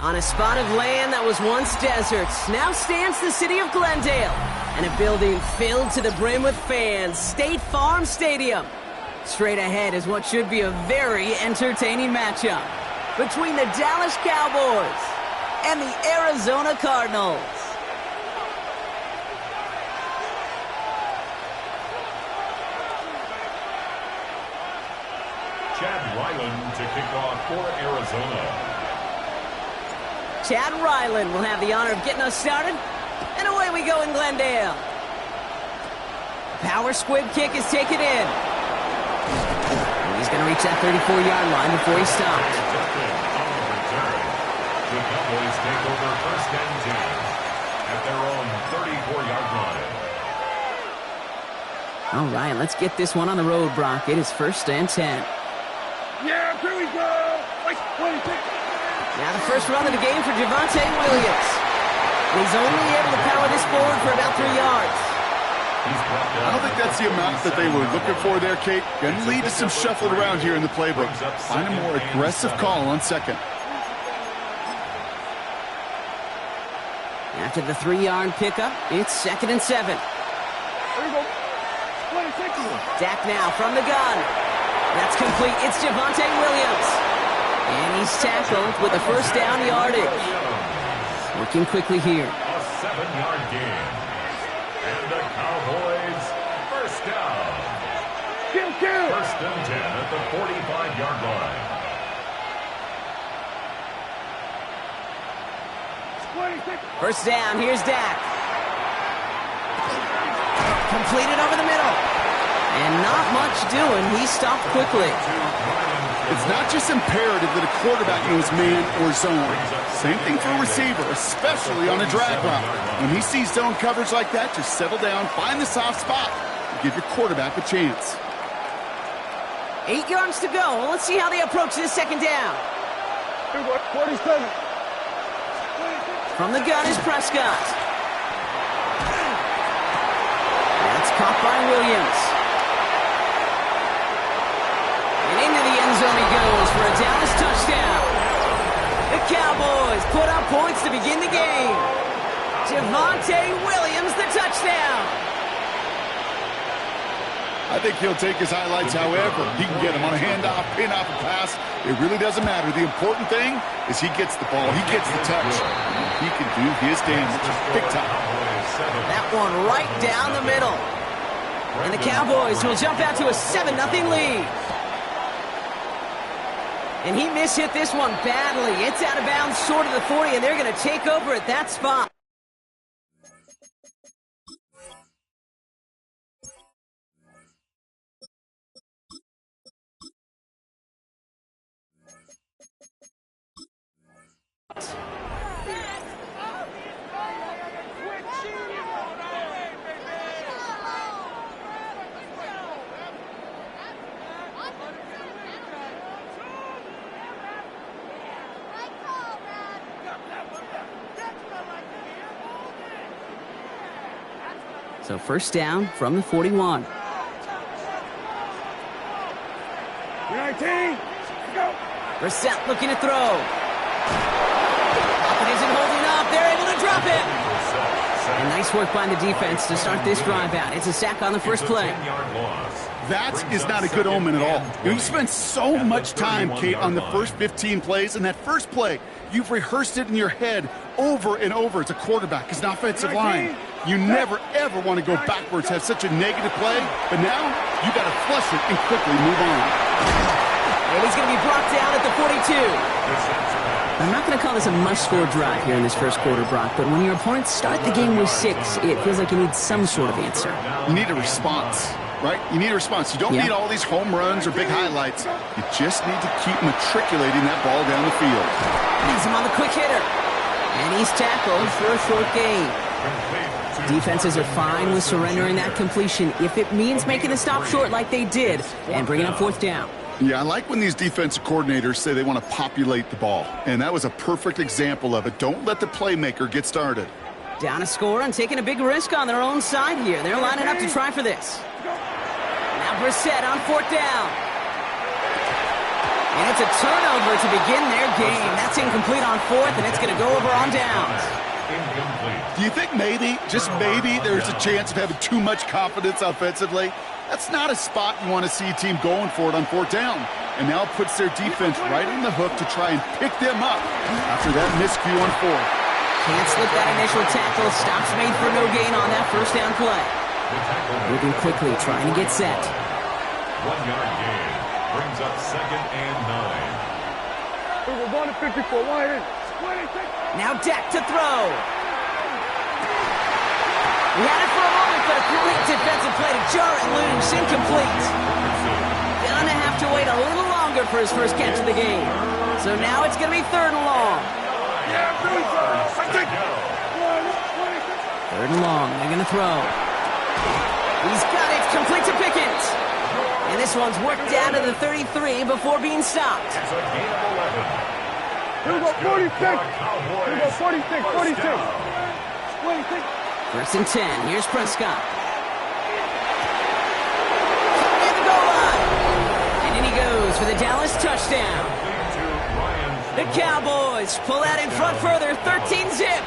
On a spot of land that was once desert, now stands the city of Glendale, and a building filled to the brim with fans, State Farm Stadium. Straight ahead is what should be a very entertaining matchup between the Dallas Cowboys and the Arizona Cardinals. Chad Ryland to kick off for Arizona. Chad Ryland will have the honor of getting us started, and away we go in Glendale. Power squib kick is taken in. He's going to reach that 34-yard line before he stopped. The Cowboys take over first and 10 at their own 34-yard line. All right, let's get this one on the road, Brock. It is first and 10. Yeah, here we go. Now the first run of the game for Javonte Williams. He's only able to power this forward for about 3 yards. I don't think that's the amount that they were looking for there, Kate. Going to lead to some shuffling around here in the playbook. Find a more aggressive call on second. After the 3-yard pickup, it's second and 7. Here we go. Dak now from the gun. That's complete. It's Javonte Williams. And he's tackled with a first down yardage. Working quickly here. A 7-yard gain. And the Cowboys first down. First and 10 at the 45-yard line. First down, here's Dak. Completed over the middle. And not much doing. He stopped quickly. It's not just imperative that a quarterback knows man or zone. Same thing for a receiver, especially on a drag route. When he sees zone coverage like that, just settle down, find the soft spot, and give your quarterback a chance. 8 yards to go. Let's see how they approach this second down. 47. From the gun is Prescott. That's caught by Williams. And into the end zone he goes for a Dallas touchdown. The Cowboys put up points to begin the game. Javonte Williams, the touchdown. I think he'll take his highlights however he can get them on a handoff, pin-off, a pass. It really doesn't matter. The important thing is he gets the ball. He gets the touch. He can do his damage big time. That one right down the middle. And the Cowboys will jump out to a 7-0 lead. And he mishit this one badly. It's out of bounds short of the 40, and they're going to take over at that spot. So first down from the 41. 19. Go. Brissett looking to throw. Pocket isn't holding up. They're able to drop it. And nice work by the defense to start this drive out. It's a sack on the first play. That is not a good omen at all. You spend so much time, Kate, on the first 15 plays, and that first play, you've rehearsed it in your head over and over as a quarterback, as an offensive line. You never, ever want to go backwards, have such a negative play, but now you got to flush it and quickly move on. And he's going to be brought down at the 42. I'm not going to call this a must-score drive here in this first quarter, Brock, but when your opponents start the game with 6, it feels like you need some sort of answer. You need a response, right? You need a response. You don't need all these home runs or big highlights. You just need to keep matriculating that ball down the field. He's him on the quick hitter. And he's tackled for a short gain. Defenses are fine with surrendering that completion if it means making the stop short like they did and bringing up fourth down. Yeah, I like when these defensive coordinators say they want to populate the ball, and that was a perfect example of it. Don't let the playmaker get started. Down a score and taking a big risk on their own side here. They're lining up to try for this. Now Brissett on fourth down. And it's a turnover to begin their game. That's incomplete on fourth, and it's going to go over on downs. Do you think maybe, just maybe, there's a chance of having too much confidence offensively? That's not a spot you want to see a team going for it on fourth down. And now it puts their defense right on the hook to try and pick them up after that miscue on fourth. Can't slip that initial tackle. Stops made for no gain on that first down play. Moving quickly, trying to get set. 1 yard gain brings up 2nd and 9. We're going to 54. Wide in. Now Dak to throw. He had it for a moment, but a great defensive play to jar it loose. Incomplete. Gonna have to wait a little longer for his first catch of the game. So now it's going to be 3rd and long. Third and long. They're going to throw. He's got it. Complete to Pickens. And this one's worked down to the 33 before being stopped. It's a gain of 11. Here we go, 46. Here we go, 46, 46. 46. First and 10. Here's Prescott. Coming in the goal line. And in he goes for the Dallas touchdown. The Cowboys pull out in front further, 13-zip.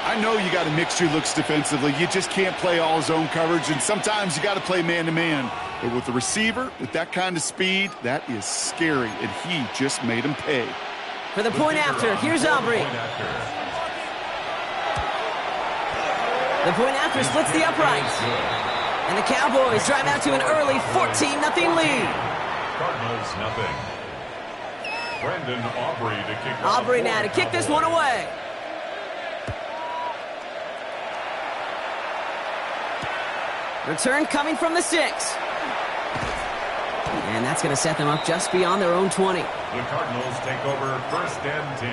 I know you got to mix your looks defensively. You just can't play all zone coverage, and sometimes you got to play man-to-man. But with the receiver, with that kind of speed, that is scary, and he just made him pay. For the point after, here's Aubrey. The point after splits the uprights. And the Cowboys drive out to an early 14-0 lead. Cardinals nothing. Brendan Aubrey to kick. Aubrey now to kick this one away. Return coming from the 6. And that's going to set them up just beyond their own 20. The Cardinals take over 1st and 10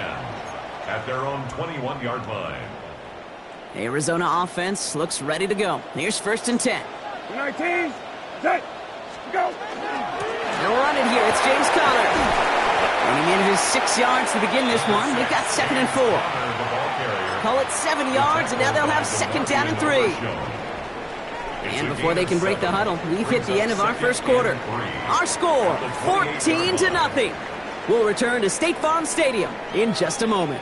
at their own 21-yard line. Arizona offense looks ready to go. Here's 1st and 10. 19, set, go. They'll run it here. It's James Conner. And he manages 6 yards to begin this one. They've got 2nd and 4. Call it 7 yards, and now they'll have 2nd down and 3. And before they can break the huddle, we've hit the end of our first quarter. Our score, 14-0. We'll return to State Farm Stadium in just a moment.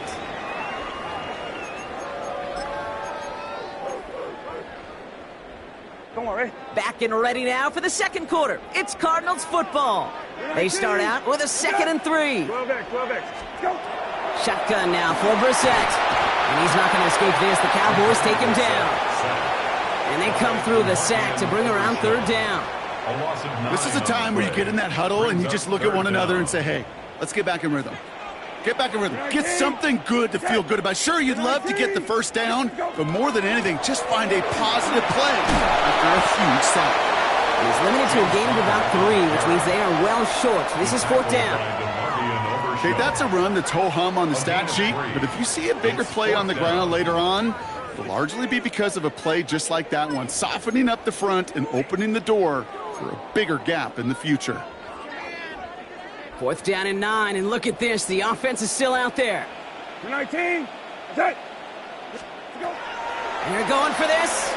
Don't worry. Back and ready now for the second quarter. It's Cardinals football. They start out with a 2nd and 3. 12X, go. Shotgun now for Brissett. And he's not going to escape this. The Cowboys take him down. And they come through the sack to bring around 3rd down. This is a time where you get in that huddle and you just look at one another and say, hey, let's get back in rhythm. Get back in rhythm. Get something good to feel good about. Sure, you'd love to get the first down, but more than anything, just find a positive play after a huge sack. He's limited to a gain of about 3, which means they are well short. This is 4th down. Okay, that's a run that's ho-hum on the stat sheet, but if you see a bigger play on the ground later on, it'll largely be because of a play just like that one, softening up the front and opening the door for a bigger gap in the future. 4th down and 9, and look at this. The offense is still out there. 19, set, go. And they're going for this.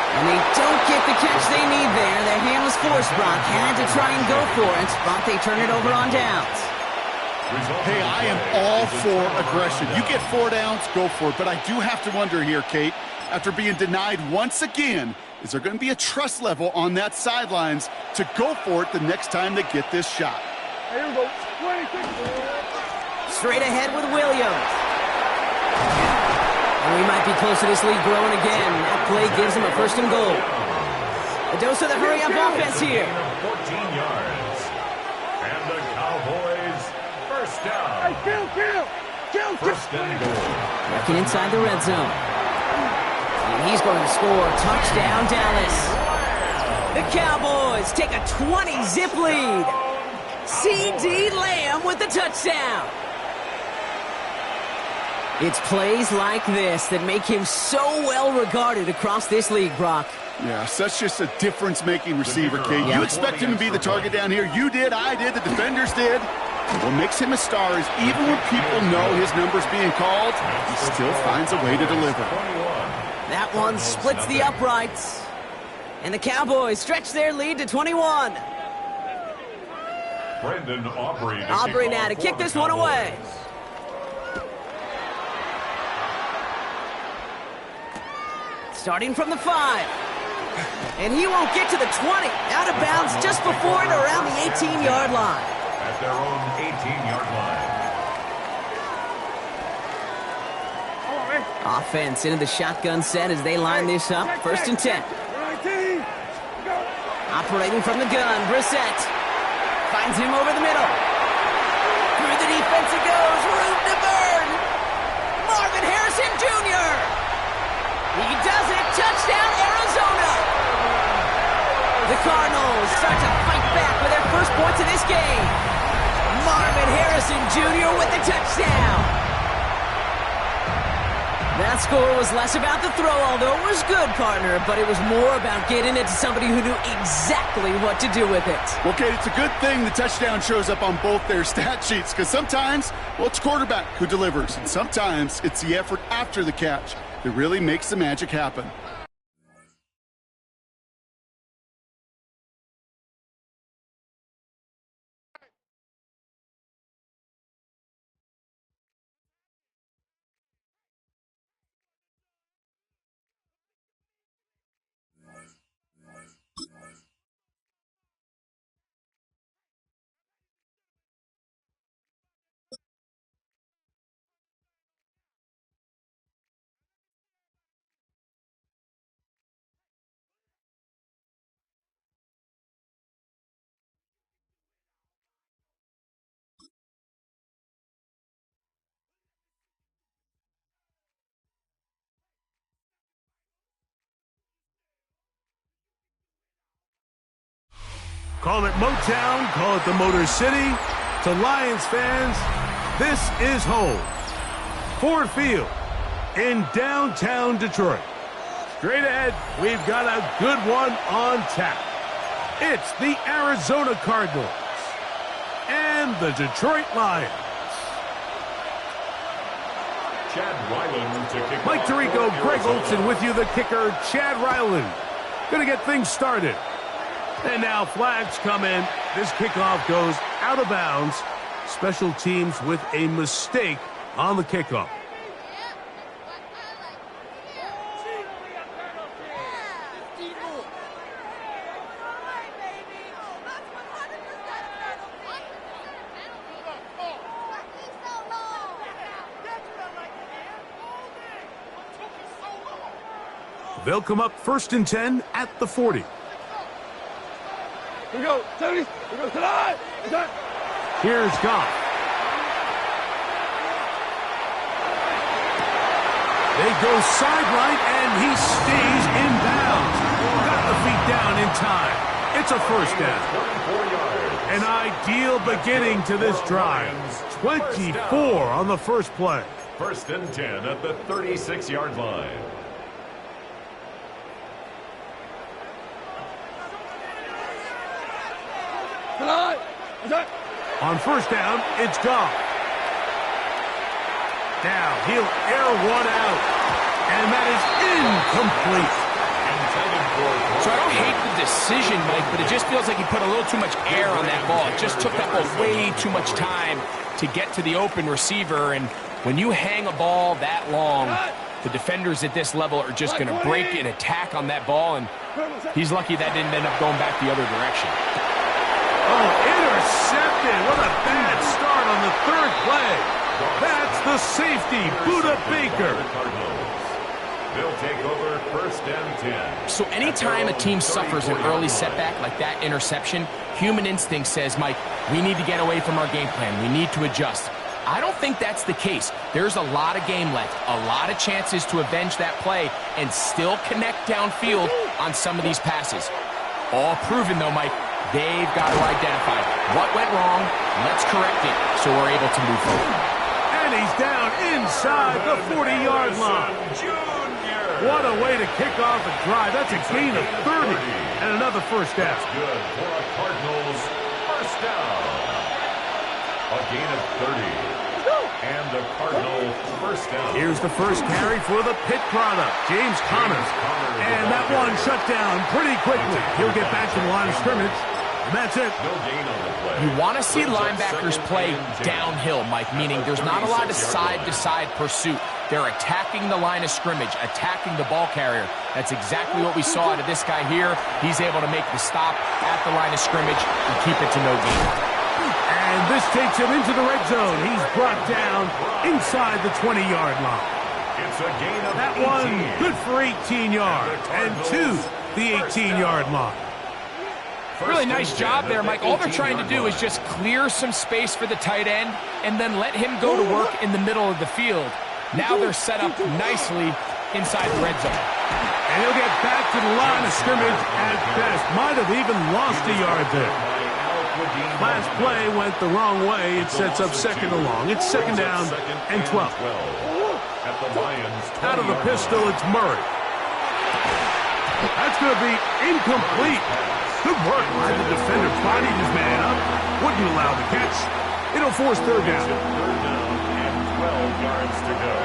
And they don't get the catch they need there. Their hand was forced, Brock. Had to try and go for it, but they turn it over on downs. Hey, I am all for aggression. You get 4 downs, go for it. But I do have to wonder here, Kate, after being denied once again, is there going to be a trust level on that sidelines to go for it the next time they get this shot? Here we go. 26. Straight ahead with Williams. And we might be close to this lead growing again. That play gives them a 1st and goal. A dose of the hurry-up offense here. 14 yards. And the Cowboys, 1st down. Kill. 1st and goal. Working inside the red zone. And he's going to score. Touchdown, Dallas. The Cowboys take a 20-zip lead. C.D. Lamb with the touchdown. It's plays like this that make him so well regarded across this league, Brock. Yeah, such just a difference-making receiver, Kate. You expect him to be the target down here. You did, I did, the defenders did. What makes him a star is even when people know his number's being called, he still finds a way to deliver. That one splits the uprights. And the Cowboys stretch their lead to 21. Aubrey now to kick this one away. Starting from the 5. And he won't get to the 20. Out of bounds just before and around the 18-yard line. At their own 18-yard line. Offense into the shotgun set as they line this up. 1st and 10. Operating from the gun, Brissett finds him over the middle. Through the defense it goes, room to burn. Marvin Harrison Jr. He does it, touchdown Arizona. The Cardinals start to fight back with their first points of this game. Marvin Harrison Jr. with the touchdown. That score was less about the throw, although it was good, partner, but it was more about getting it to somebody who knew exactly what to do with it. Well, Kate, it's a good thing the touchdown shows up on both their stat sheets, because sometimes, well, it's quarterback who delivers, and sometimes it's the effort after the catch that really makes the magic happen. Call it Motown, call it the Motor City. To Lions fans, this is home. Ford Field in downtown Detroit. Straight ahead, we've got a good one on tap. It's the Arizona Cardinals and the Detroit Lions. Chad Ryland to kick. Mike Tirico, Greg Olson with you, the kicker, Chad Ryland. Going to get things started. And now flags come in. This kickoff goes out of bounds. Special teams with a mistake on the kickoff. They'll come up 1st and 10 at the 40. Here we go, 70. Here we go, tonight. Here's Goff. They go sideline, and he stays in bounds. Got the feet down in time. It's a 1st down. An ideal beginning to this drive. 24 on the first play. 1st and 10 at the 36-yard line. On 1st down, it's Goff. Now he'll air one out, and that is incomplete. So I don't hate the decision, Mike, but it just feels like he put a little too much air on that ball. It just took that ball way too much time to get to the open receiver, and when you hang a ball that long, the defenders at this level are just going to break and attack on that ball, and he's lucky that didn't end up going back the other direction. Oh, intercepted. What a bad start on the 3rd play. That's the safety, Budda Baker. They'll take over 1st and 10. So anytime a team suffers an early setback like that interception, human instinct says, Mike, we need to get away from our game plan. We need to adjust. I don't think that's the case. There's a lot of game left, a lot of chances to avenge that play and still connect downfield on some of these passes. All proven, though, Mike. They've got to identify what went wrong, let's correct it, so we're able to move forward. And he's down inside the 40-yard line. What a way to kick off a drive. That's a gain of 30 and another 1st down. That's good for a Cardinals 1st down. A gain of 30. And the Cardinal 1st down. Here's the first carry for the Pitt product, James Conner. And that one shut down pretty quickly. He'll get back to the line of scrimmage That's it. No gain on the play. You want to see linebackers play downhill, Mike, meaning there's not a lot of side-to-side pursuit. They're attacking the line of scrimmage, attacking the ball carrier. That's exactly what we saw out of this guy here. He's able to make the stop at the line of scrimmage and keep it to no gain. And this takes him into the red zone. He's brought down inside the 20-yard line. It's a gain of That 18. one, good for 18 yards, and to the 18-yard line. Really nice job there, Mike. All they're trying to do is just clear some space for the tight end and then let him go to work in the middle of the field. Now they're set up nicely inside the red zone. And he'll get back to the line of scrimmage at best. Might have even lost a yard there. Last play went the wrong way. It sets up second and long. It's second down and 12. Out of the pistol, it's Murray. That's going to be incomplete. Good work by the defender. Bodied his man up. Wouldn't allow the catch. It'll force third down. Third down and 12 yards to go.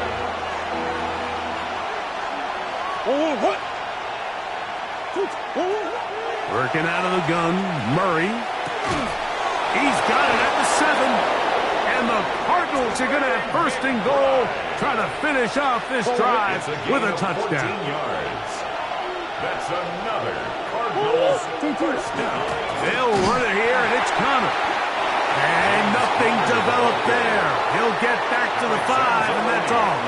Working out of the gun, Murray. He's got it at the 7. And the Cardinals are going to have first and goal. Try to finish off this drive with a touchdown. Yards. That's another Cardinals first down. They'll run it here, and it's Connor. And nothing developed there. He'll get back to the 5, and that's all.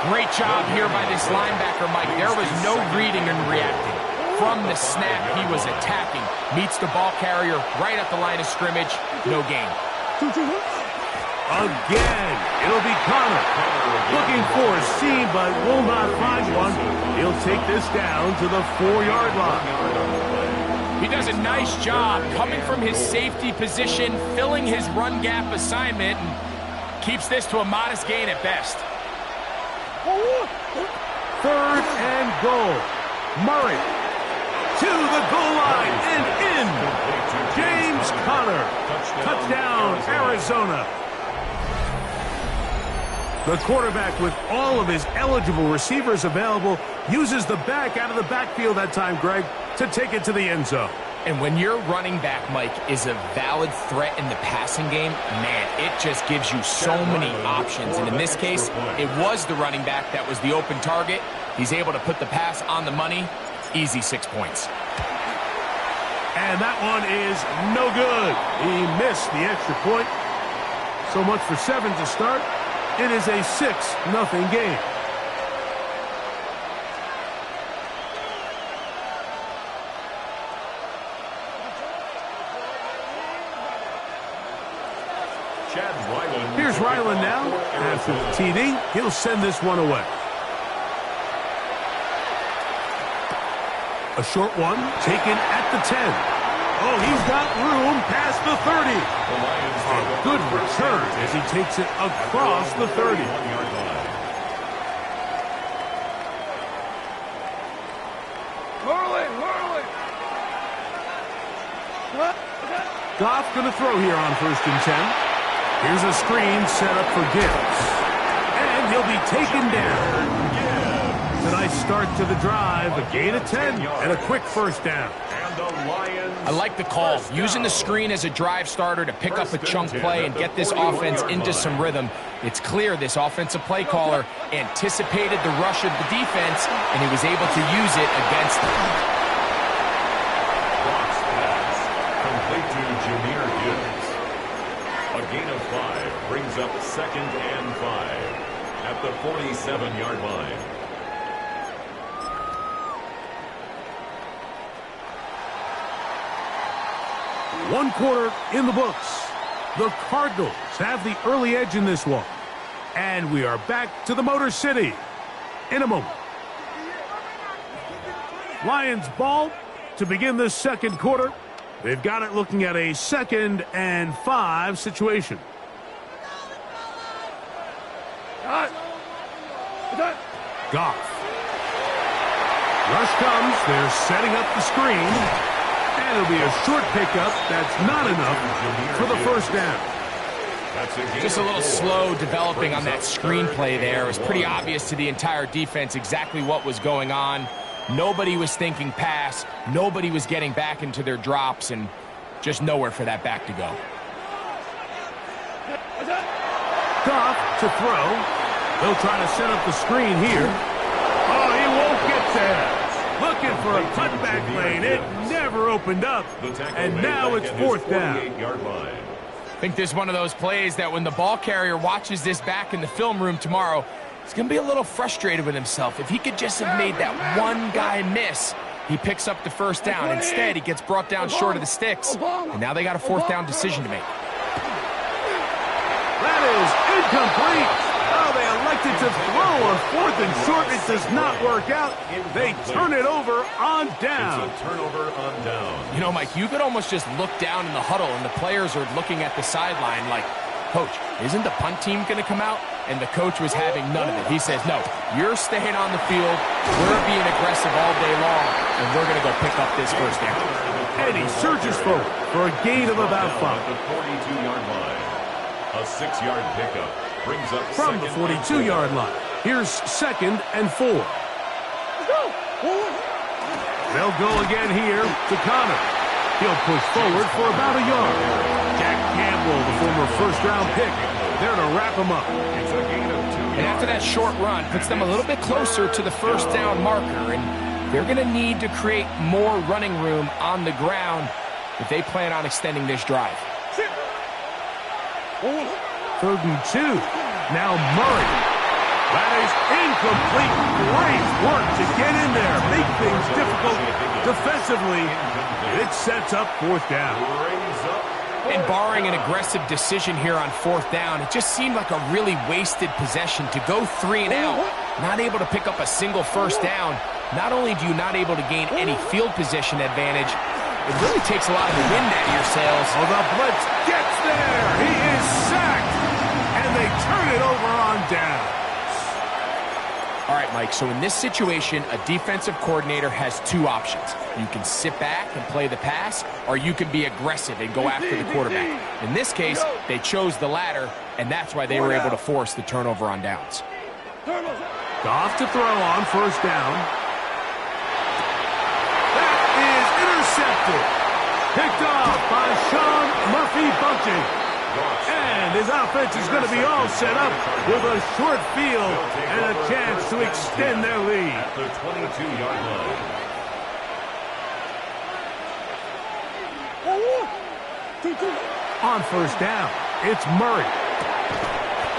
Great job here by this linebacker, Mike. There was no reading and reacting. From the snap, he was attacking. Meets the ball carrier right at the line of scrimmage. No gain. Again, it'll be Connor. Looking for a seam, but will not find one. He'll take this down to the 4-yard line. He does a nice job coming from his safety position, filling his run gap assignment, and keeps this to a modest gain at best. Third and goal. Murray to the goal line and in. James Conner. Touchdown, Arizona. The quarterback, with all of his eligible receivers available, uses the back out of the backfield that time, Greg, to take it to the end zone. And when your running back, Mike, is a valid threat in the passing game, man, it just gives you so many options. And in this case, it was the running back that was the open target. He's able to put the pass on the money. Easy 6 points. And that one is no good. He missed the extra point. So much for 7 to start. It is a 6-0 game. Here's Ryland now. After the TD, he'll send this one away. A short one taken at the 10. Oh, he's got room past the 30. A good return as he takes it across the 30. Goff going to throw here on 1st and 10. Here's a screen set up for Gibbs. And he'll be taken down. A nice start to the drive, a gain of 10, and a quick first down. I like the call. Using the screen as a drive starter to pick up a chunk play and get this offense into some rhythm. It's clear this offensive play caller anticipated the rush of the defense, and he was able to use it against them. Bronx pass, complete to Jahmyr Gibbs. A gain of 5 brings up 2nd and 5 at the 47-yard line. One quarter in the books. The Cardinals have the early edge in this one. And we are back to the Motor City in a moment. Lions ball to begin this second quarter. They've got it looking at a 2nd and 5 situation. Goff. Rush comes. They're setting up the screen. And it'll be a short pickup. That's not enough for the first down. Just a little slow developing on that screenplay there. It was pretty obvious to the entire defense exactly what was going on. Nobody was thinking pass. Nobody was getting back into their drops, and just nowhere for that back to go. Goff to throw. They'll try to set up the screen here. Oh, he won't get there. Looking for a cutback lane. It never opened up. And now it's fourth down. I think this is one of those plays that when the ball carrier watches this back in the film room tomorrow, he's going to be a little frustrated with himself. If he could just have made that one guy miss, he picks up the first down. Instead, he gets brought down short of the sticks. And now they got a fourth down decision to make. That is incomplete. Oh, they elected to throw on fourth and short. It does not work out. They turn it over on down. It's a turnover on down. You know, Mike, you could almost just look down in the huddle, and the players are looking at the sideline like, Coach, isn't the punt team going to come out? And the coach was having none of it. He says, no, you're staying on the field. We're being aggressive all day long, and we're going to go pick up this first down. And he surges forward for a gain of about 5. At the 42-yard line. A 6-yard pickup brings up From the 42-yard line, here's 2nd and 4. They'll go again here to Connor. He'll push forward for about a yard. Jack Campbell, the former first-round pick, there to wrap him up. It's a gain of 2 yards. And after that short run, puts them a little bit closer to the first down marker, and they're going to need to create more running room on the ground if they plan on extending this drive. 3rd and 2. Now Murray. That is incomplete. Great work to get in there. Make things difficult defensively. It sets up 4th down. And barring an aggressive decision here on 4th down, it just seemed like a really wasted possession to go 3 and out, not able to pick up a single first down. Not only do you not able to gain any field position advantage, it really takes a lot of the wind out of your sails. Oh, the blitz gets there. He is sacked. And they turn it over on down. All right, Mike, so in this situation, a defensive coordinator has 2 options. You can sit back and play the pass, or you can be aggressive and go after the quarterback. In this case, they chose the latter, and that's why they were able to force the turnover on downs. Goff to throw on 1st down. That is intercepted. Picked off by Sean Murphy-Bunting. And his offense is going to be all set up with a short field and a chance to extend their lead. At the 22-yard line. On 1st down, it's Murray.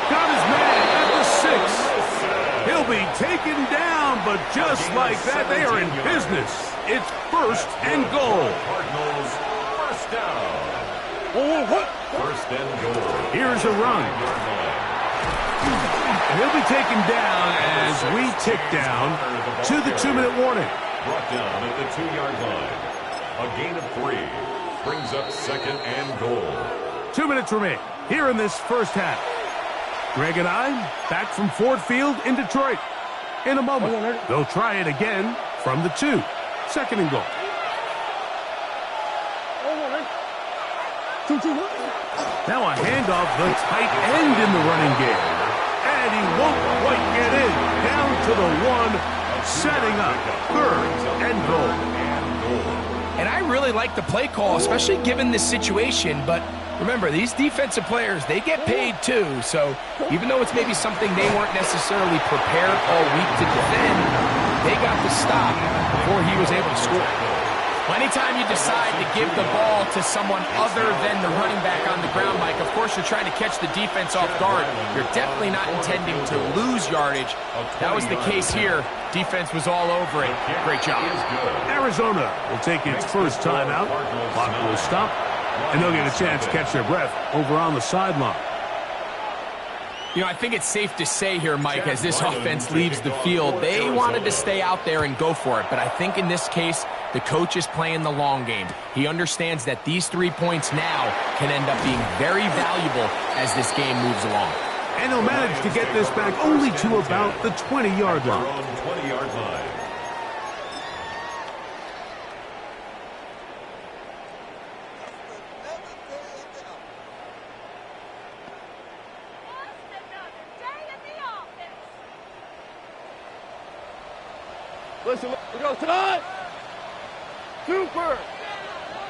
Got his man at the 6. He'll be taken down, but just like that, they are in business. It's 1st and goal. Cardinals, first down. 1st and goal. Here's a run. And he'll be taken down as we tick down to the 2-minute warning. Brought down at the 2-yard line. A gain of 3 brings up 2nd and goal. 2 minutes remain here in this first half. Greg and I back from Ford Field in Detroit. In a moment, they'll try it again from the 2. 2nd and goal. Now a handoff, the tight end in the running game. And he won't quite get in. Down to the 1, setting up 3rd and goal. And I really like the play call, especially given this situation. But remember, these defensive players, they get paid too. So even though it's maybe something they weren't necessarily prepared all week to defend, they got the stop before he was able to score. Anytime you decide to give the ball to someone other than the running back on the ground, Mike, of course you're trying to catch the defense off guard. You're definitely not intending to lose yardage. That was the case here. Defense was all over it. Great job. Arizona will take its first timeout. Clock will stop, and they'll get a chance to catch their breath over on the sideline. You know, I think it's safe to say here, Mike, as this offense leaves the field, they wanted to stay out there and go for it. But I think in this case, the coach is playing the long game. He understands that these 3 points now can end up being very valuable as this game moves along. And he'll manage to get this back only to about the 20-yard line. 20-yard line. Listen. We go tonight. Super.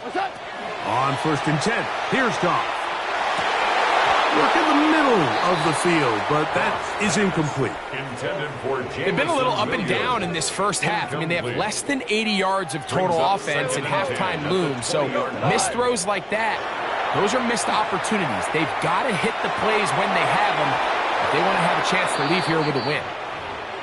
What's that? On 1st and 10, here's Goff. Look in the middle of the field, but that is incomplete. They've been a little up and down in this first half. I mean, they have less than 80 yards of total offense and halftime looms. So missed throws like that, those are missed opportunities. They've got to hit the plays when they have them if they want to have a chance to leave here with a win.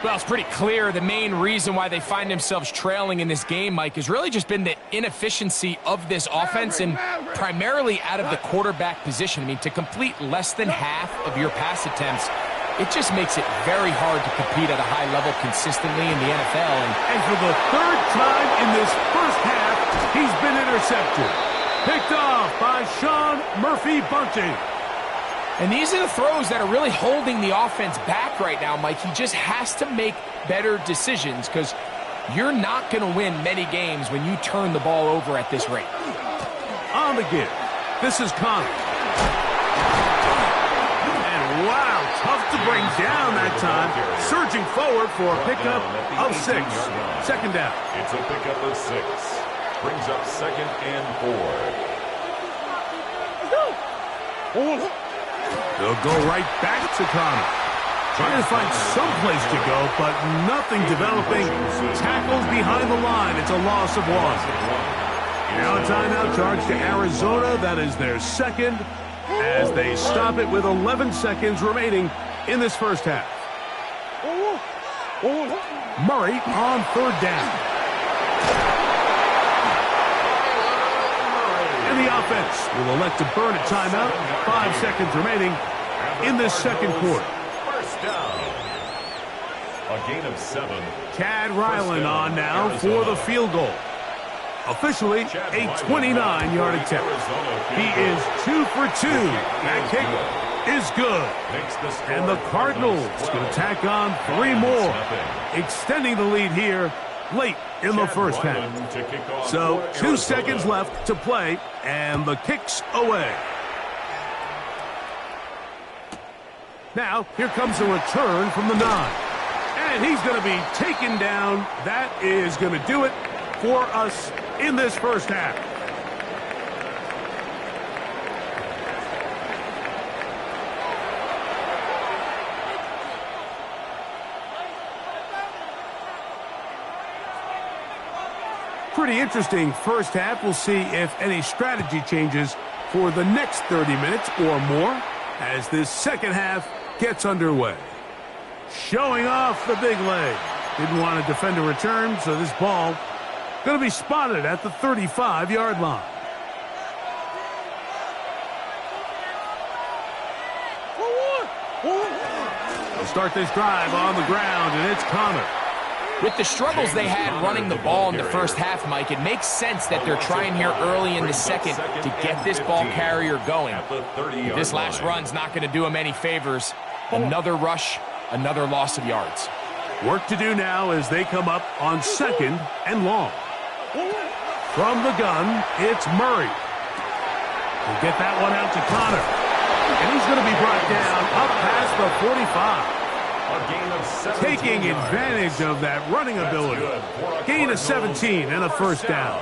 Well, it's pretty clear the main reason why they find themselves trailing in this game, Mike, has really just been the inefficiency of this offense and primarily out of the quarterback position. I mean, to complete less than half of your pass attempts, it just makes it very hard to compete at a high level consistently in the NFL. And for the 3rd time in this first half, he's been intercepted. Picked off by Sean Murphy-Bunting. And these are the throws that are really holding the offense back right now, Mike. He just has to make better decisions because you're not going to win many games when you turn the ball over at this rate. On the give, this is Connor. And wow, tough to bring down that time. Surging forward for a pickup of 6. 2nd down. It's a pickup of 6. Brings up 2nd and 4. They'll go right back to Connor. Trying to find some place to go, but nothing developing. Tackled behind the line. It's a loss of 1. Now a timeout charge to Arizona. That is their 2nd as they stop it with 11 seconds remaining in this first half. Murray on 3rd down. And the offense will elect to burn a timeout. 5 seconds remaining in this 2nd quarter. First down. A gain of 7. Chad Ryland on now for the field goal. Officially a 29-yard attempt. He is 2 for 2. That kick is good. And the Cardinals going to tack on 3 more, extending the lead here late in the first half. So 2 seconds left to play, and the kick's away. Now, here comes a return from the 9. And he's going to be taken down. That is going to do it for us in this first half. Pretty interesting first half. We'll see if any strategy changes for the next 30 minutes or more as this second half gets underway. Showing off the big leg. Didn't want to defend a return, so this ball going to be spotted at the 35-yard line. They'll start this drive on the ground, and it's Connor. With the struggles they had running the ball in the first half, Mike, it makes sense that they're trying here early in the second to get this ball carrier going. This last run's not going to do him any favors. Another rush, another loss of yards. Work to do now as they come up on 2nd and long. From the gun, it's Murray. He'll get that one out to Connor. And he's going to be brought down up past the 45. Taking advantage of that running ability. Gain of 17 and a first down.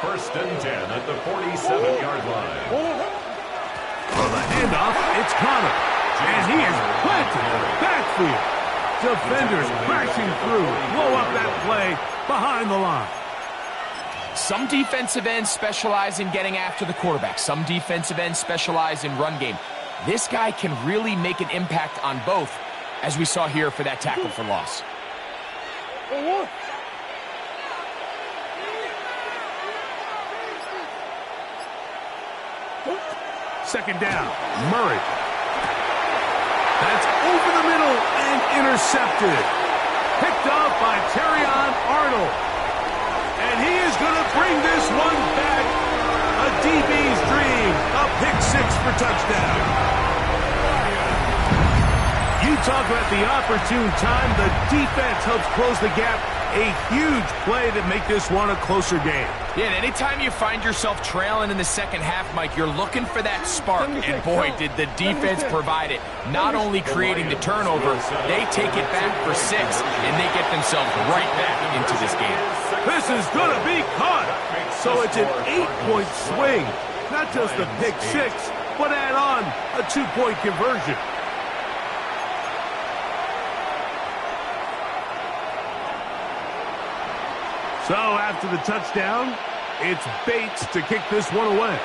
1st and 10 at the 47-yard line. For the handoff, it's Connor. And he is planted in the backfield. Defenders crashing through. Blow up that play behind the line. Some defensive ends specialize in getting after the quarterback. Some defensive ends specialize in run game. This guy can really make an impact on both, as we saw here for that tackle for loss. Second down, Murray. That's over the middle and intercepted. Picked off by Terrion Arnold. And he is going to bring this one back. A DB's dream. A pick 6 for touchdown. You talk about the opportune time. The defense helps close the gap A huge play to make this one a closer game. Yeah, and anytime you find yourself trailing in the second half, Mike, you're looking for that spark. And boy, did the defense provide it. Not only creating the turnover, they take it back for 6, and they get themselves right back into this game. This is going to be caught. So it's an 8-point swing. Not just a pick 6, but add on a 2-point conversion. So after the touchdown, it's Bates to kick this one away.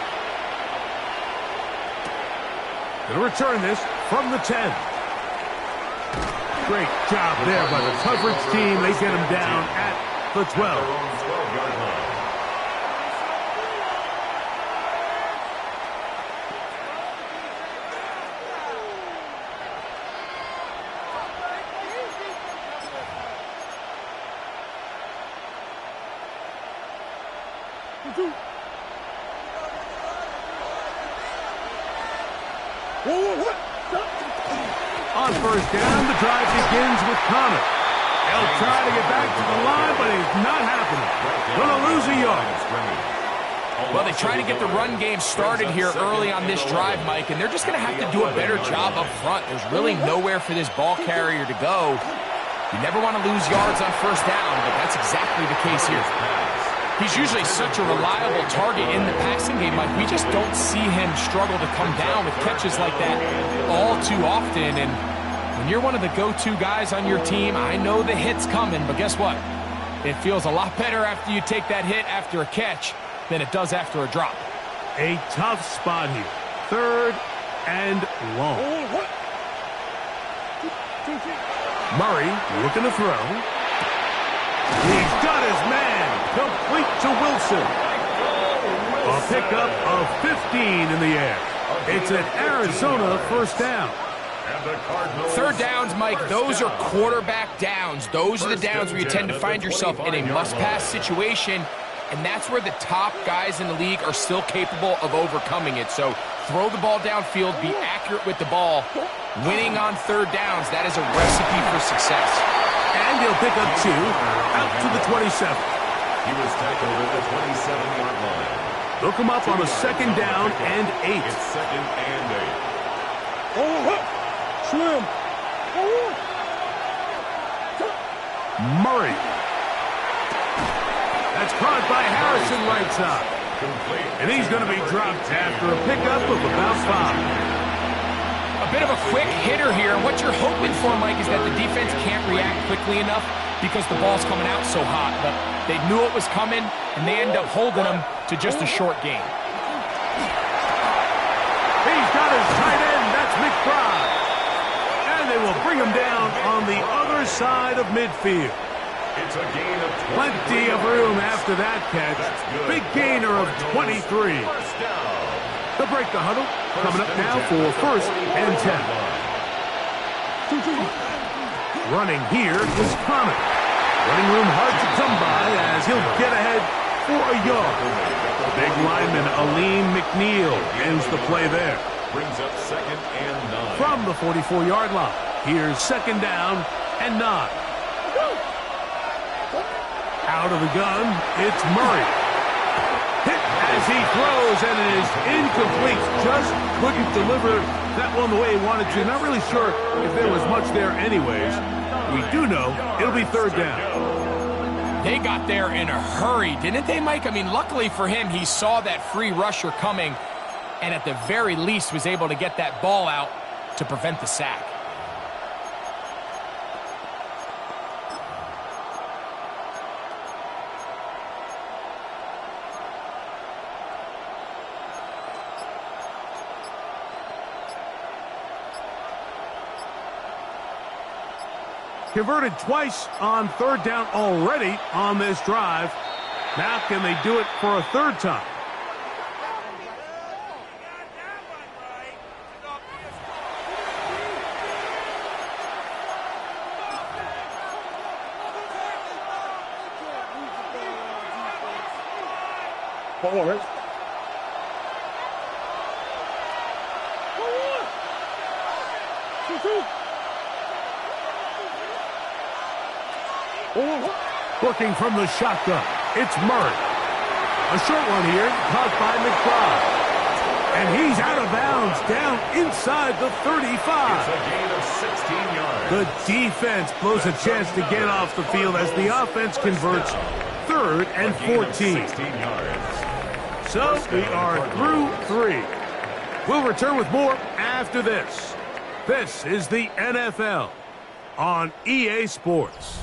Gonna return this from the 10. Great job there by the coverage team. They get him down at the 12. On first down, the drive begins with Connor. They'll try to get back to the line, but it's not happening. Gonna lose a yard. Well, they try to get the run game started here early on this drive, Mike, and they're just going to have to do a better job up front. There's really nowhere for this ball carrier to go. You never want to lose yards on first down, but that's exactly the case here. He's usually such a reliable target in the passing game, Mike. We just don't see him struggle to come down with catches like that all too often. And when you're one of the go-to guys on your team, I know the hit's coming, but guess what? It feels a lot better after you take that hit after a catch than it does after a drop. A tough spot here. 3rd and long. Murray looking to throw. He's got his man. Complete to Wilson. A pickup of 15 in the air. It's an Arizona first down. 3rd downs, Mike, those are quarterback downs. Those are the downs where you tend to find yourself in a must-pass situation, and that's where the top guys in the league are still capable of overcoming it. So throw the ball downfield, be accurate with the ball. Winning on 3rd downs, that is a recipe for success. And he'll pick up 2 out to the 27. He was tackled at the 27-yard line. They'll come up on a 2nd down and 8. It's 2nd and 8. Swim. Murray. That's caught by Harrison right side. And he's going to be dropped after a pickup of about 5. A bit of a quick hitter here. What you're hoping for, Mike, is that the defense can't react quickly enough because the ball's coming out so hot. But they knew it was coming, and they end up holding them to just a short game. He's got his tight end. That's McBride. And they will bring him down on the other side of midfield. It's a gain of 20. Plenty of room after that catch. Big gainer of 23. They'll break the huddle. Coming up now for 1st and 10. Running here is Connor. Running room hard to come by as he'll get ahead for a yard. Big lineman Aleem McNeil ends the play there. Brings up 2nd and 9. From the 44-yard line, here's 2nd down and 9. Out of the gun, it's Murray. Hit as he throws, and it is incomplete. Just couldn't deliver that one the way he wanted to. Not really sure if there was much there anyways. We do know it'll be 3rd down. They got there in a hurry, didn't they, Mike? I mean, luckily for him, he saw that free rusher coming, and at the very least was able to get that ball out to prevent the sack. Converted twice on 3rd down already on this drive. Now can they do it for a 3rd time? One more, right? Two. Working from the shotgun, it's Murray. A short one here, caught by McBride. And he's out of bounds, down inside the 35. It's a gain of 16 yards. The defense blows a chance to get off the field as the offense converts 3rd and 14. 16 yards. So we are through 3. We'll return with more after this. This is the NFL on EA Sports.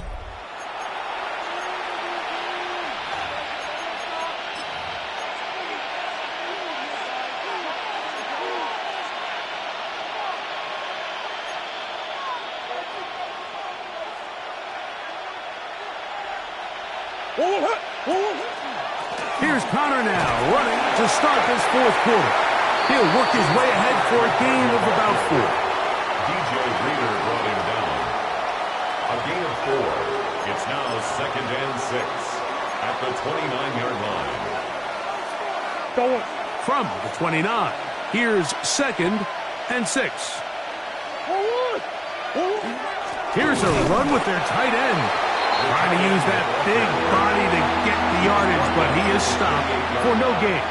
Here's Connor now, running to start this 4th quarter. He'll work his way ahead for a gain of about 4. DJ Reader brought him down. A gain of 4. It's now 2nd and 6 at the 29-yard line. From the 29, here's 2nd and 6. Here's a run with their tight end. Trying to use that big body to get the yardage, but he is stopped for no gain.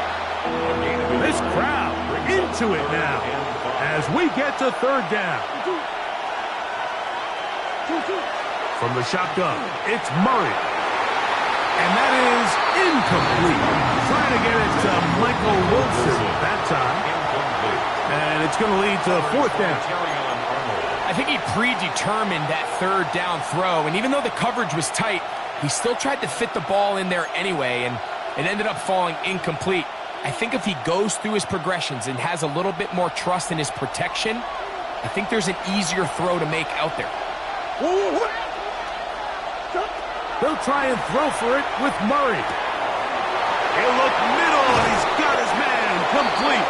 This crowd into it now as we get to 3rd down. From the shotgun, it's Murray. And that is incomplete. Trying to get it to Michael Wilson that time. And it's going to lead to 4th down. I think he predetermined that 3rd down throw, and even though the coverage was tight, he still tried to fit the ball in there anyway, and it ended up falling incomplete. I think if he goes through his progressions and has a little bit more trust in his protection, I think there's an easier throw to make out there. They'll try and throw for it with Murray. He'll look middle, and he's got his man complete.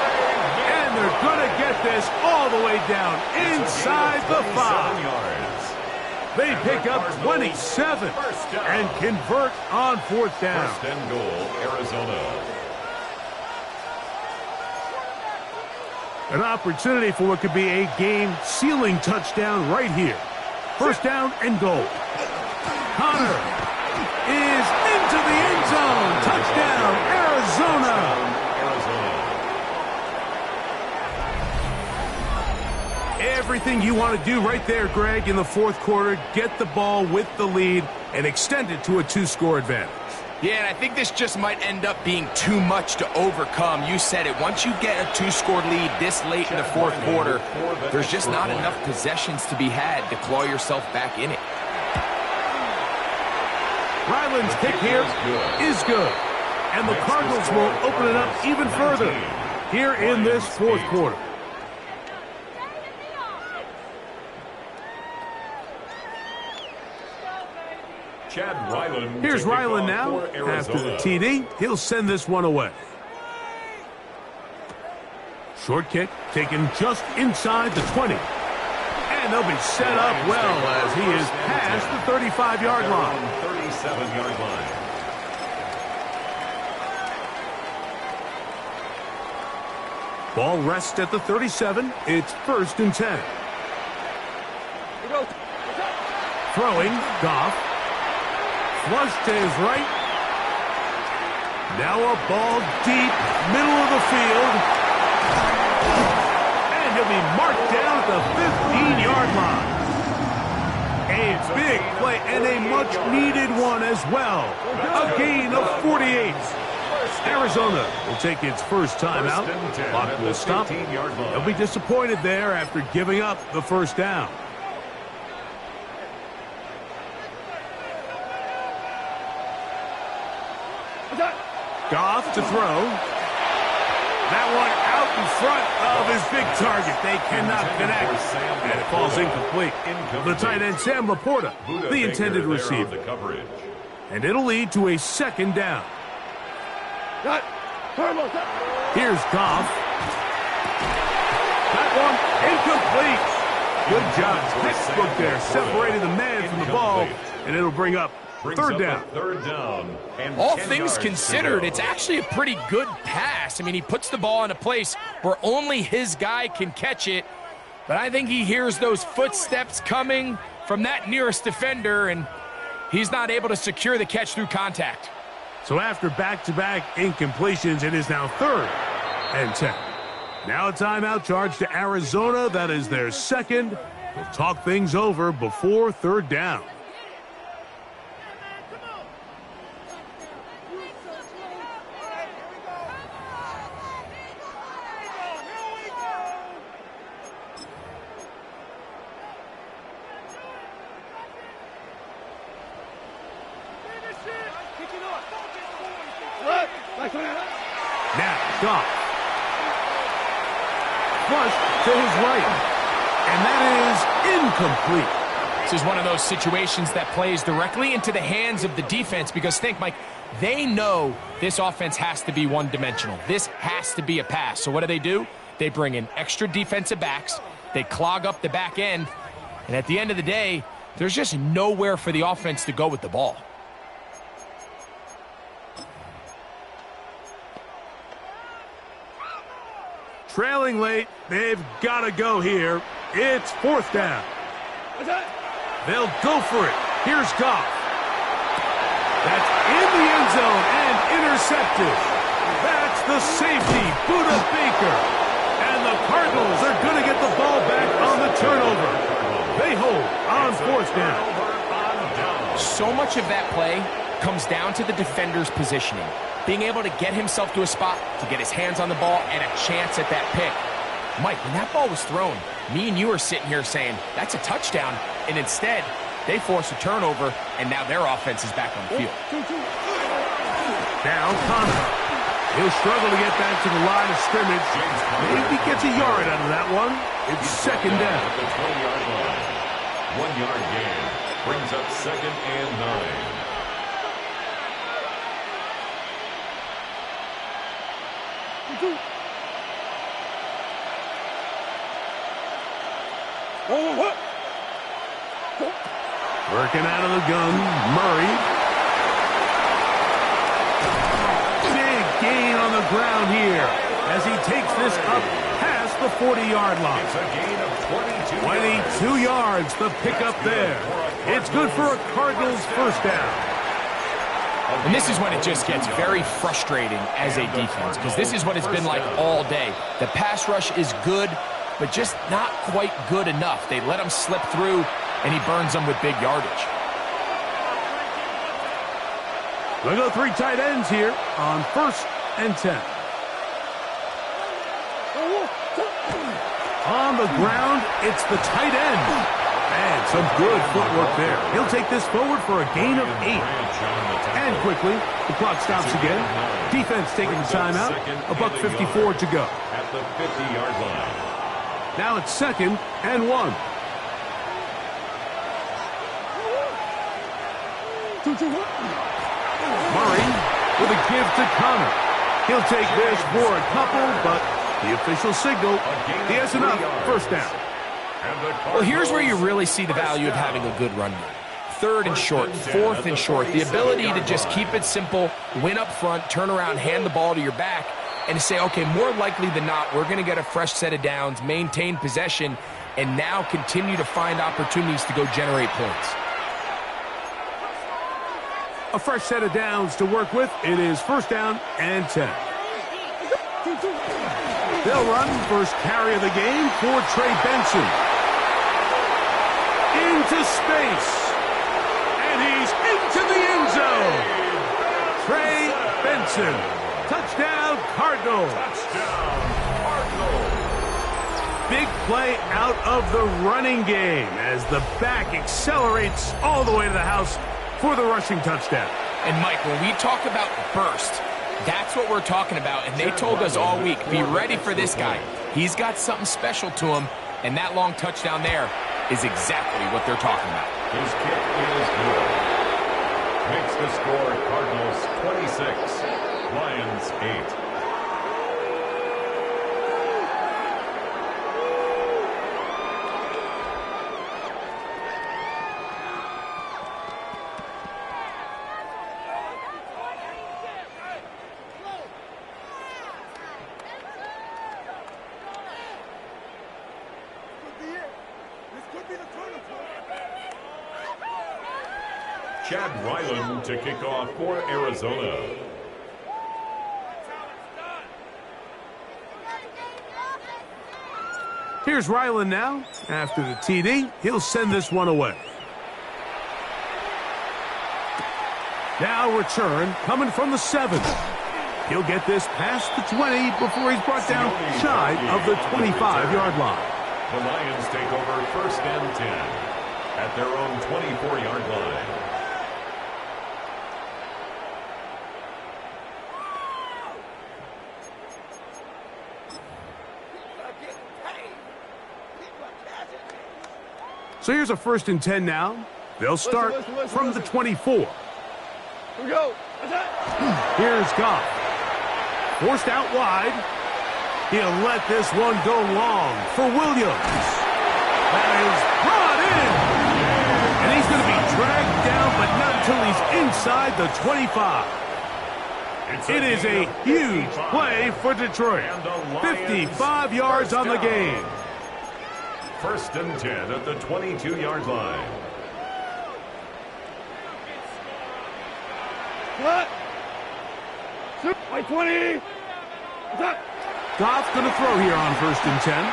And they're going to get this all the way down inside the 5. They pick up 27 and convert on 4th down. 1st and goal, Arizona. An opportunity for what could be a game-sealing touchdown right here. 1st down and goal. Connor is into the end zone. Touchdown, Arizona. Everything you want to do right there, Greg, in the 4th quarter. Get the ball with the lead and extend it to a 2-score advantage. Yeah, and I think this just might end up being too much to overcome. You said it. Once you get a 2-score lead this late in the 4th quarter, there's just not enough possessions to be had to claw yourself back in it. Ryland's kick here is good. And the Cardinals will open it up even further here in this 4th quarter. Here's Ryland now. After the TD, he'll send this one away. Short kick taken just inside the 20. And they'll be set up well as he is past the 35-yard line. 37-yard line. Ball rests at the 37. It's 1st and 10. Throwing, Goff. Flush to his right. Now a ball deep, middle of the field. And he'll be marked down at the 15-yard line. A big play and a much-needed one as well. A gain of 48. Arizona will take its first time out. Clock will stop. They'll be disappointed there after giving up the 1st down. Goff to throw. That one out in front of his big target. They cannot connect. And it falls incomplete. The tight end, Sam Laporta, the intended receiver. And it'll lead to a 2nd down. Here's Goff. That one incomplete. Good job. Textbook there. Separating the man from the ball. And it'll bring up 3rd down. All things considered, it's actually a pretty good pass. I mean, he puts the ball in a place where only his guy can catch it. But I think he hears those footsteps coming from that nearest defender, and He's not able to secure the catch through contact. So after back-to-back incompletions, it is now 3rd and 10. Now a timeout charge to Arizona. That is their second. They'll talk things over before 3rd down. Now, Goff. Flush to his right. And that is incomplete. This is one of those situations that plays directly into the hands of the defense because think, Mike, they know this offense has to be one-dimensional. This has to be a pass. So what do? They bring in extra defensive backs. They clog up the back end. And at the end of the day, there's just nowhere for the offense to go with the ball. Trailing late, they've got to go here. It's 4th down. They'll go for it. Here's Goff. That's in the end zone and intercepted. That's the safety, Buda Baker. And the Cardinals are going to get the ball back on the turnover. They hold on 4th down. So much of that play comes down to the defender's positioning. Being able to get himself to a spot, to get his hands on the ball, and a chance at that pick. Mike, when that ball was thrown, me and you are sitting here saying, that's a touchdown. And instead, they force a turnover, and now their offense is back on the field. Now, Connor. He'll struggle to get back to the line of scrimmage. Maybe gets a yard out of that one. It's 2nd down. At the 20-yard line. 1-yard gain brings up 2nd and 9. Working out of the gun, Murray. Big gain on the ground here as he takes this up past the 40-yard line. It's a gain of 22 yards, the pickup there. It's good for a Cardinals 1st down. And this is when it just gets very frustrating as a defense because this is what it's been like all day. The pass rush is good, but just not quite good enough. They let him slip through, and he burns them with big yardage. They'll go 3 tight ends here on 1st and 10. On the ground, it's the tight end. And some good footwork there. He'll take this forward for a gain of 8. And quickly, the clock stops again. Defense taking the timeout. $1:54 to go. At the 50-yard line. Now it's 2nd and 1. Murray with a give to Connor. He'll take this for a couple, but the official signal, he has enough. 1st down. Well, here's where you really see the value of having a good run game. 3rd and short, 4th and short. The ability to just keep it simple, win up front, turn around, hand the ball to your back, and to say, okay, more likely than not, we're going to get a fresh set of downs, maintain possession, and now continue to find opportunities to go generate points. A fresh set of downs to work with. It is 1st down and 10. They'll run first carry of the game for Trey Benson. Into space. And he's into the end zone. Trey Benson. Touchdown, Cardinals. Touchdown, Cardinals. Big play out of the running game as the back accelerates all the way to the house for the rushing touchdown. And Mike, when we talk about burst, that's what we're talking about. And they told us all week, be ready for this guy. He's got something special to him, and that long touchdown there is exactly what they're talking about. His kick is good. Makes the score Cardinals 26, Lions 8. Chad Ryland to kick off for Arizona. Here's Ryland now. After the TD, he'll send this one away. Now return coming from the 7. He'll get this past the 20 before he's brought down shy of the 25-yard line. The Lions take over 1st and 10 at their own 24-yard line. So here's a 1st and 10 now. They'll start from the 24. Here we go. Here's Goff. Forced out wide. He'll let this one go long for Williams. That is brought in. And he's going to be dragged down, but not until he's inside the 25. It is a huge play for Detroit. 55 yards on the game. 1st and 10 at the 22-yard line. What? By 20. Goff's going to throw here on 1st and 10.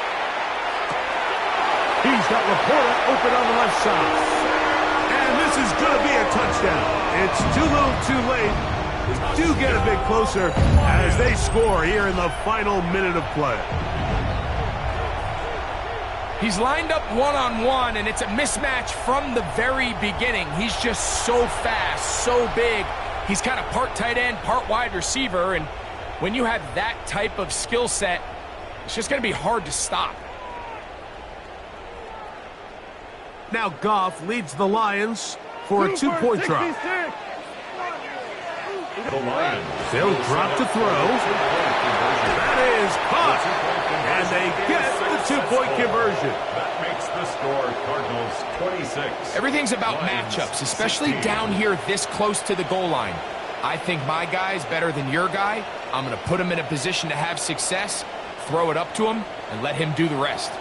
He's got Laporta open on the left side. And this is going to be a touchdown. It's too little too late. We do get a bit closer as they score here in the final minute of play. He's lined up one-on-one, and it's a mismatch from the very beginning. He's just so fast, so big. He's kind of part tight end, part wide receiver, and when you have that type of skill set, it's just going to be hard to stop. Now Goff leads the Lions for a 2-point try. The Lions. They'll drop to throw. That is caught. And they get the 2-point conversion. That makes the score Cardinals 26. Everything's about matchups, especially down here this close to the goal line. I think my guy's better than your guy. I'm going to put him in a position to have success, throw it up to him, and let him do the rest.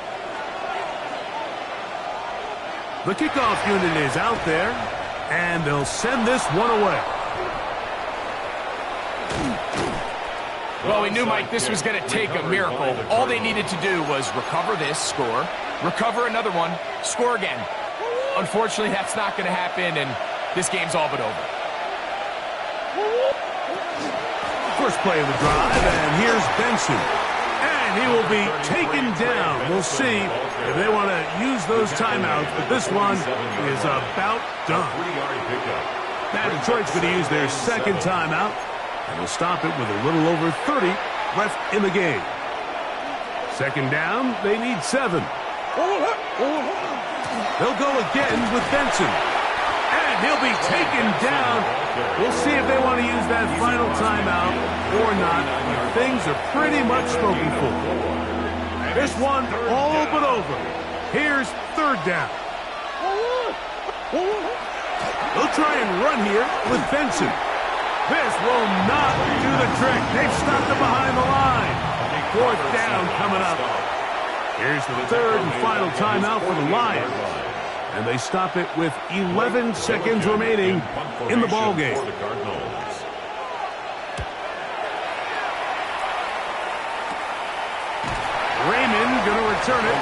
The kickoff unit is out there, and they'll send this one away. Well, we knew, Mike, this was going to take a miracle. All they needed to do was recover this, score, recover another one, score again. Unfortunately, that's not going to happen, and this game's all but over. First play of the drive, and here's Benson. And he will be taken down. We'll see if they want to use those timeouts, but this one is about done. Now Detroit's going to use their 2nd timeout, and will stop it with a little over 30 left in the game. 2nd down, they need 7. They'll go again with Benson. And he'll be taken down. We'll see if they want to use that final timeout or not. Things are pretty much spoken for. This one all but over. Here's 3rd down. They'll try and run here with Benson. This will not do the trick. They've stopped it behind the line. 4th down coming up. Here's the 3rd and final timeout for the Lions. And they stop it with 11 seconds remaining in the ballgame. Raymond going to return it.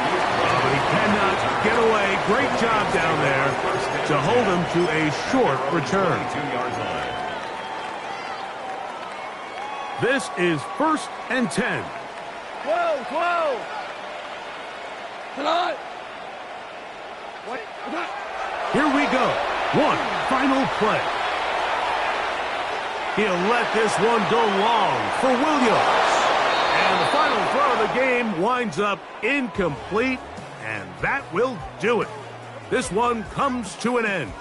But he cannot get away. Great job down there to hold him to a short return. This is 1st and 10. 12. Tonight. Here we go. One final play. He'll let this one go long for Williams. And the final throw of the game winds up incomplete, and that will do it. This one comes to an end.